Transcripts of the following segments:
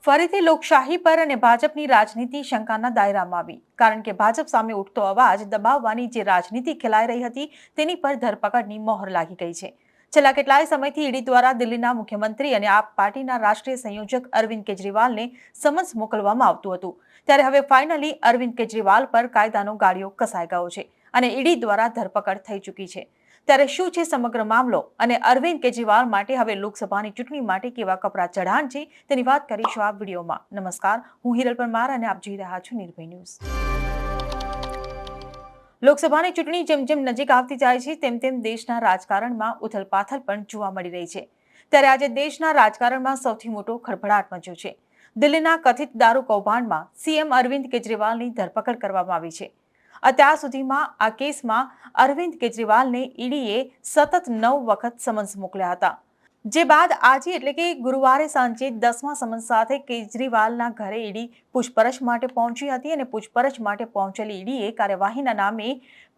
ફરીથી લોકશાહી પર અને ભાજપની રાજનીતિ શંકાના દાયરામાં આવી, કારણ કે ભાજપ સામે ઉઠતો અવાજ દબાવવાની જે રાજનીતિ ખેલાઈ રહી હતી તેની પર ધરપકડની મોહર લાગી ગઈ છે। છેલ્લા કેટલાય સમયથી ઈડી દ્વારા દિલ્હીના મુખ્યમંત્રી અને આપ પાર્ટીના રાષ્ટ્રીય સંયોજક અરવિંદ કેજરીવાલને સમન્સ મોકલવામાં આવતું હતું, ત્યારે હવે ફાઇનલી અરવિંદ કેજરીવાલ પર કાયદાનો ગાળિયો કસાઈ ગયો છે અને ઈડી દ્વારા ધરપકડ થઈ ચૂકી છે। ત્યારે શું છે સમગ્ર મામલો અને અરવિંદ કેજરીવાલ માટે હવે લોકસભાની ચૂંટણી માટે કેવા કપરા ચઢાણ છે તેની વાત કરીશું આ વિડીયોમાં। નમસ્કાર, હું હિરલ પરમાર અને આપ જોઈ રહ્યા છો નિર્ભય ન્યૂઝ। લોકસભાની ચૂંટણી જેમ જેમ નજીક આવતી જાય છે તેમ તેમ દેશના રાજકારણમાં ઉથલપાથલ પણ જોવા મળી રહી છે। ત્યારે આજે દેશના રાજકારણમાં સૌથી મોટો ખળભળાટ મચ્યો છે। દિલ્હીના કથિત દારૂ કૌભાંડમાં સીએમ અરવિંદ કેજરીવાલની ધરપકડ કરવામાં આવી છે। અત્યાર સુધીમાં આ કેસમાં અરવિંદ કેજરીવાલને ઈડીએ સતત 9 વખત સમન્સ મોકલ્યા હતા, જે બાદ આજે એટલે કે ગુરુવારે સાંજે 10મા સમન્સ સાથે કેજરીવાલના ઘરે ઈડી પૂછપરછ માટે પહોંચી હતી અને પૂછપરછ માટે પહોંચેલી ઈડીએ કાર્યવાહીના નામે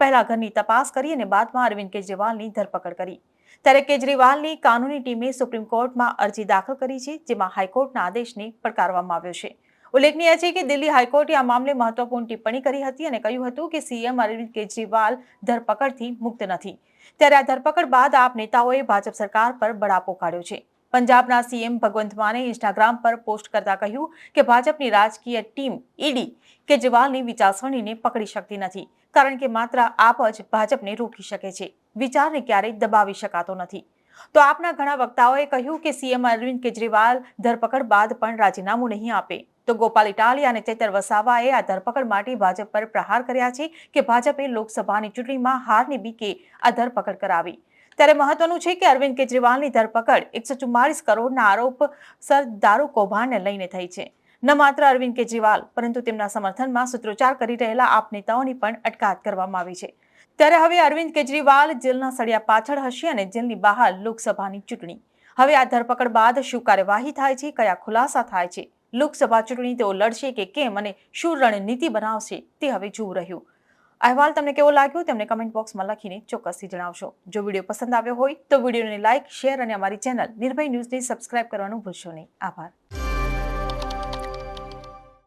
પહેલા ઘરની તપાસ કરી અને બાદમાં અરવિંદ કેજરીવાલની ધરપકડ કરી। ત્યારે કેજરીવાલની કાનૂની ટીમે સુપ્રીમ કોર્ટમાં અરજી દાખલ કરી છે, જેમાં હાઈકોર્ટના આદેશને પડકારવામાં આવ્યો છે। ઉલ્લેખનીય છે કે દિલ્હી હાઈકોર્ટે આ મામલે મહત્વપૂર્ણ ટિપ્પણી કરી હતી અને કહ્યું હતું કે સીએમ અરવિંદ કેજરીવાલ ધરપકડથી મુક્ત નથી। ત્યારે આ ધરપકડ બાદ આપ નેતાઓએ ભાજપ સરકાર પર બળાપો કાઢ્યો છે। પંજાબના સીએમ ભગવંત માને ઇન્સ્ટાગ્રામ પર પોસ્ટ કરતા કહ્યું કે ભાજપની રાજકીય ટીમ ઈડી કેજરીવાલની વિચારસરણીને પકડી શકતી નથી, કારણ કે માત્ર આપ જ ભાજપને રોકી શકે છે, વિચારને ક્યારેય દબાવી શકાતો નથી। તો આપના ઘણા વક્તાઓએ કહ્યું કે સીએમ અરવિંદ કેજરીવાલ ધરપકડ બાદ પણ રાજીનામું નહીં આપે, તો ગોપાલ ઇટાલિયા અને ચેતર વસાવાએ આ ધરપકડ માટે ભાજપ પર પ્રહાર કર્યા છે કે ભાજપે લોકસભાની ચૂંટણીમાં હારની બીકે આ ધરપકડ કરાવી। ત્યારે મહત્વનું છે કે અરવિંદ કેજરીવાલની ધરપકડ 144 કરોડના આરોપસર દારૂ કૌભાંડને લઈને થઈ છે। ન માત્ર અરવિંદ કેજરીવાલ પરંતુ તેમના સમર્થનમાં સૂત્રોચ્ચાર કરી રહેલા આપ નેતાઓની પણ અટકાયત કરવામાં આવી છે। ત્યારે હવે અરવિંદ કેજરીવાલ જેલના સળિયા પાછળ હશે અને જેલની બહાર લોકસભાની ચૂંટણી। હવે આ ધરપકડ બાદ શું કાર્યવાહી થાય છે, કયા ખુલાસા થાય છે, લોકસભા ચૂંટણી તેઓ લડશે કે કેમ અને શું રણનીતિ બનાવશે તે હવે જોવું રહ્યું। અહેવાલ તમને કેવો લાગ્યો તેમને કમેન્ટ બોક્સમાં લખીને ચોક્કસથી જણાવશો। જો વિડીયો પસંદ આવ્યો હોય તો વિડીયોને લાઇક, શેર અને અમારી ચેનલ નિર્ભય ન્યૂઝને સબસ્ક્રાઇબ કરવાનું ભૂલશો નહીં। આભાર।